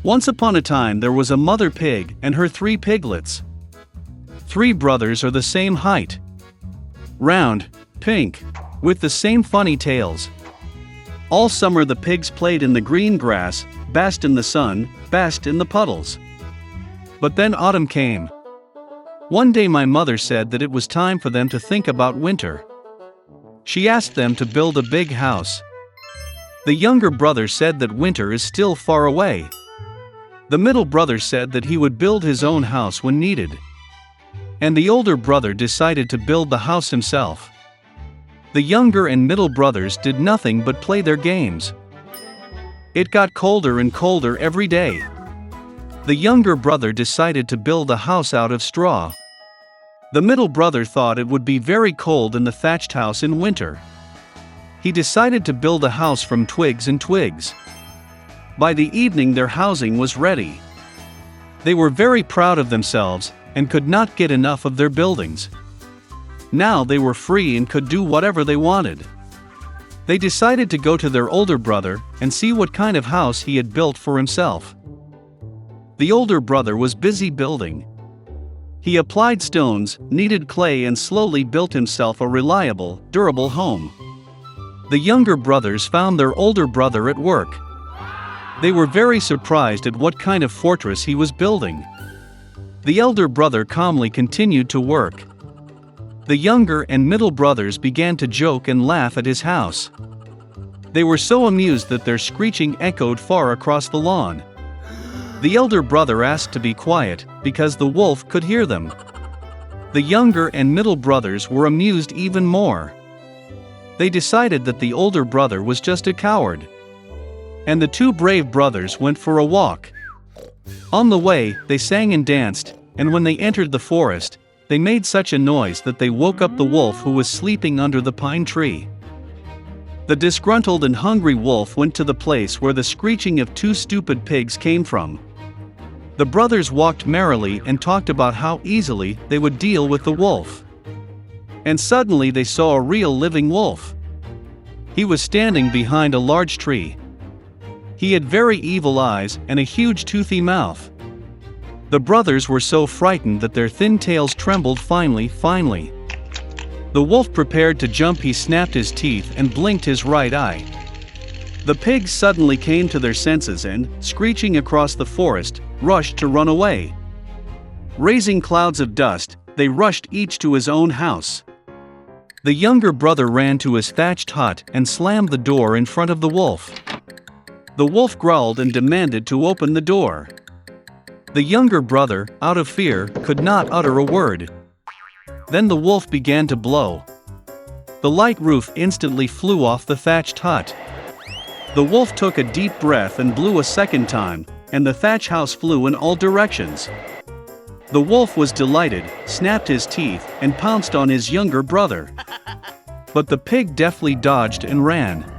Once upon a time there was a mother pig and her 3 piglets. 3 brothers are the same height. Round, pink, with the same funny tails. All summer the pigs played in the green grass, basked in the sun, basked in the puddles. But then autumn came. One day my mother said that it was time for them to think about winter. She asked them to build a big house. The younger brother said that winter is still far away. The middle brother said that he would build his own house when needed. And the older brother decided to build the house himself. The younger and middle brothers did nothing but play their games. It got colder and colder every day. The younger brother decided to build a house out of straw. The middle brother thought it would be very cold in the thatched house in winter. He decided to build a house from twigs and twigs. By the evening their housing was ready. They were very proud of themselves and could not get enough of their buildings. Now they were free and could do whatever they wanted. They decided to go to their older brother and see what kind of house he had built for himself. The older brother was busy building. He applied stones, kneaded clay and slowly built himself a reliable, durable home. The younger brothers found their older brother at work. They were very surprised at what kind of fortress he was building. The elder brother calmly continued to work. The younger and middle brothers began to joke and laugh at his house. They were so amused that their screeching echoed far across the lawn. The elder brother asked to be quiet, because the wolf could hear them. The younger and middle brothers were amused even more. They decided that the older brother was just a coward. And the 2 brave brothers went for a walk. On the way, they sang and danced, and when they entered the forest, they made such a noise that they woke up the wolf who was sleeping under the pine tree. The disgruntled and hungry wolf went to the place where the screeching of 2 stupid pigs came from. The brothers walked merrily and talked about how easily they would deal with the wolf. And suddenly they saw a real living wolf. He was standing behind a large tree. He had very evil eyes and a huge toothy mouth. The brothers were so frightened that their thin tails trembled finely. The wolf prepared to jump. He snapped his teeth and blinked his right eye. The pigs suddenly came to their senses and, screeching across the forest, rushed to run away. Raising clouds of dust, they rushed each to his own house. The younger brother ran to his thatched hut and slammed the door in front of the wolf. The wolf growled and demanded to open the door. The younger brother, out of fear, could not utter a word. Then the wolf began to blow. The light roof instantly flew off the thatched hut. The wolf took a deep breath and blew a second time, and the thatch house flew in all directions. The wolf was delighted, snapped his teeth, and pounced on his younger brother. But the pig deftly dodged and ran.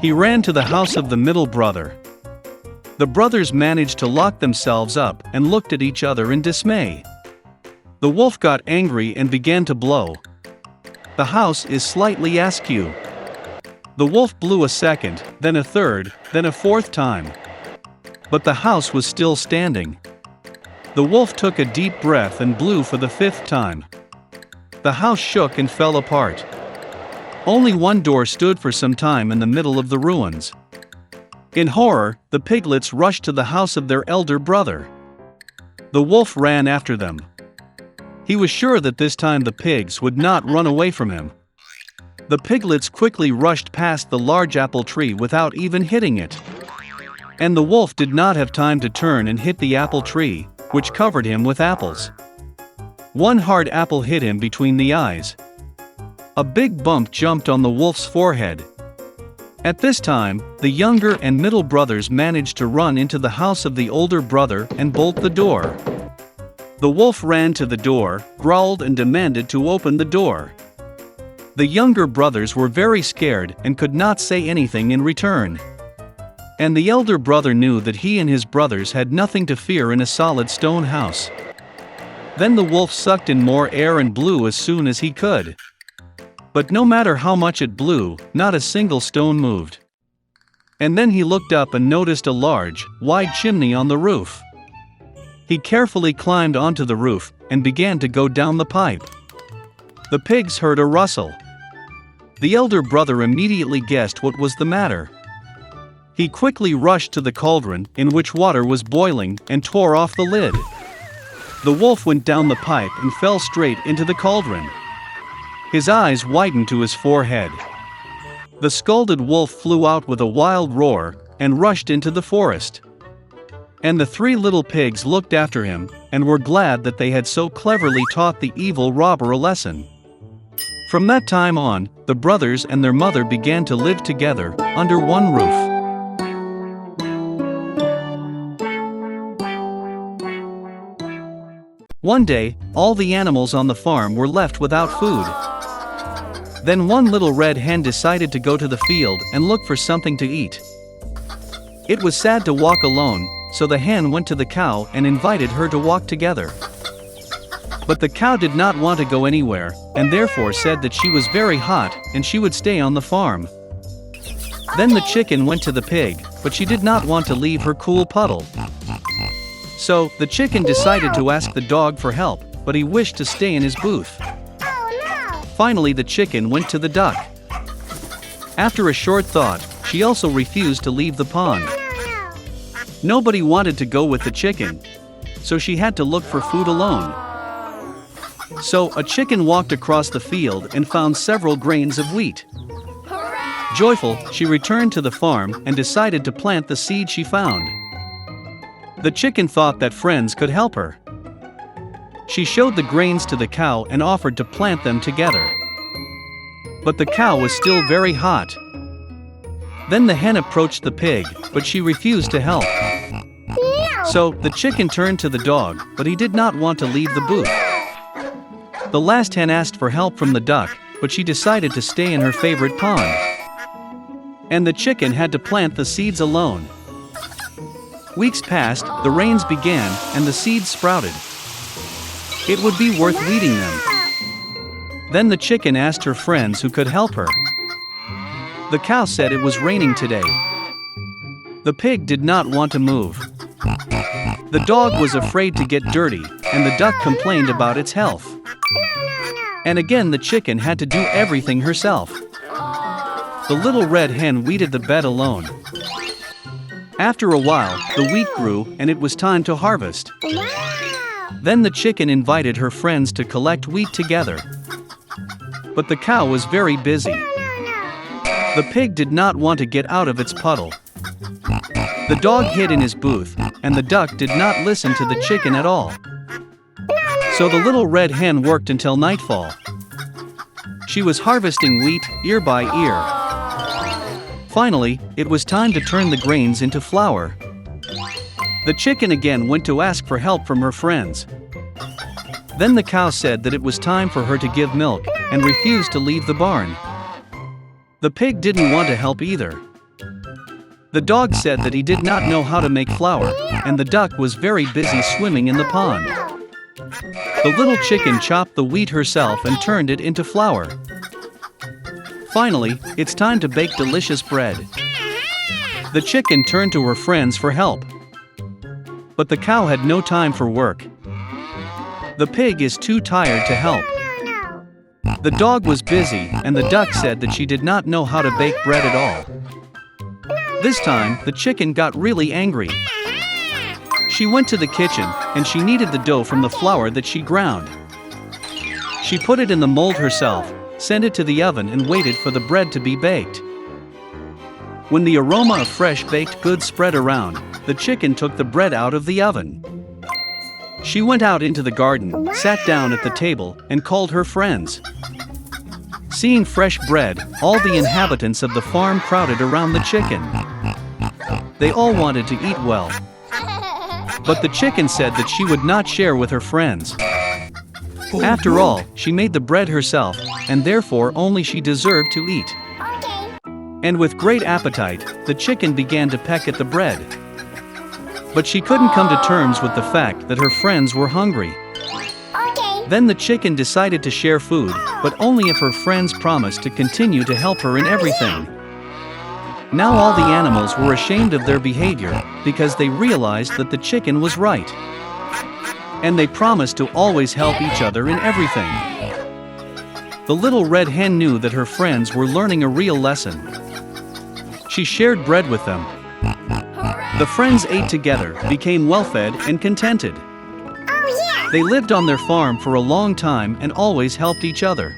He ran to the house of the middle brother. The brothers managed to lock themselves up and looked at each other in dismay. The wolf got angry and began to blow. The house is slightly askew. The wolf blew a second, then a third, then a fourth time. But the house was still standing. The wolf took a deep breath and blew for the 5th time. The house shook and fell apart. Only one door stood for some time in the middle of the ruins. In horror, the piglets rushed to the house of their elder brother. The wolf ran after them. He was sure that this time the pigs would not run away from him. The piglets quickly rushed past the large apple tree without even hitting it. And the wolf did not have time to turn and hit the apple tree, which covered him with apples. One hard apple hit him between the eyes. A big bump jumped on the wolf's forehead. At this time, the younger and middle brothers managed to run into the house of the older brother and bolt the door. The wolf ran to the door, growled and demanded to open the door. The younger brothers were very scared and could not say anything in return. And the elder brother knew that he and his brothers had nothing to fear in a solid stone house. Then the wolf sucked in more air and blew as soon as he could. But no matter how much it blew, not a single stone moved. And then he looked up and noticed a large, wide chimney on the roof. He carefully climbed onto the roof and began to go down the pipe. The pigs heard a rustle. The elder brother immediately guessed what was the matter. He quickly rushed to the cauldron in which water was boiling and tore off the lid. The wolf went down the pipe and fell straight into the cauldron. His eyes widened to his forehead. The scalded wolf flew out with a wild roar and rushed into the forest. And the three little pigs looked after him and were glad that they had so cleverly taught the evil robber a lesson. From that time on, the brothers and their mother began to live together under one roof. One day, all the animals on the farm were left without food. Then one little red hen decided to go to the field and look for something to eat. It was sad to walk alone, so the hen went to the cow and invited her to walk together. But the cow did not want to go anywhere, and therefore said that she was very hot and she would stay on the farm. Then the chicken went to the pig, but she did not want to leave her cool puddle. So, the chicken decided to ask the dog for help, but he wished to stay in his booth. Finally, the chicken went to the duck. After a short thought, she also refused to leave the pond. Nobody wanted to go with the chicken, so she had to look for food alone. So, a chicken walked across the field and found several grains of wheat. Joyful, she returned to the farm and decided to plant the seed she found. The chicken thought that friends could help her. She showed the grains to the cow and offered to plant them together. But the cow was still very hot. Then the hen approached the pig, but she refused to help. So, the chicken turned to the dog, but he did not want to leave the booth. The last hen asked for help from the duck, but she decided to stay in her favorite pond. And the chicken had to plant the seeds alone. Weeks passed, the rains began, and the seeds sprouted. It would be worth weeding them. Then the chicken asked her friends who could help her. The cow said it was raining today. The pig did not want to move. The dog was afraid to get dirty, and the duck complained about its health. And again the chicken had to do everything herself. The little red hen weeded the bed alone. After a while, the wheat grew and it was time to harvest. Then the chicken invited her friends to collect wheat together. But the cow was very busy. The pig did not want to get out of its puddle. The dog hid in his booth, and the duck did not listen to the chicken at all. So the little red hen worked until nightfall. She was harvesting wheat ear by ear. Finally, it was time to turn the grains into flour. The chicken again went to ask for help from her friends. Then the cow said that it was time for her to give milk, and refused to leave the barn. The pig didn't want to help either. The dog said that he did not know how to make flour, and the duck was very busy swimming in the pond. The little chicken chopped the wheat herself and turned it into flour. Finally, it's time to bake delicious bread. The chicken turned to her friends for help. But the cow had no time for work. The pig is too tired to help. The dog was busy, and the duck said that she did not know how to bake bread at all. This time, the chicken got really angry. She went to the kitchen, and she kneaded the dough from the flour that she ground. She put it in the mold herself, sent it to the oven and waited for the bread to be baked. When the aroma of fresh baked goods spread around, the chicken took the bread out of the oven. She went out into the garden, sat down at the table, and called her friends. Seeing fresh bread, all the inhabitants of the farm crowded around the chicken. They all wanted to eat well. But the chicken said that she would not share with her friends. After all, she made the bread herself, and therefore only she deserved to eat. And with great appetite, the chicken began to peck at the bread. But she couldn't come to terms with the fact that her friends were hungry. Then the chicken decided to share food, but only if her friends promised to continue to help her in everything. Now all the animals were ashamed of their behavior because they realized that the chicken was right. And they promised to always help each other in everything. The little red hen knew that her friends were learning a real lesson. She shared bread with them. The friends ate together, became well-fed and contented. Oh yeah! They lived on their farm for a long time and always helped each other.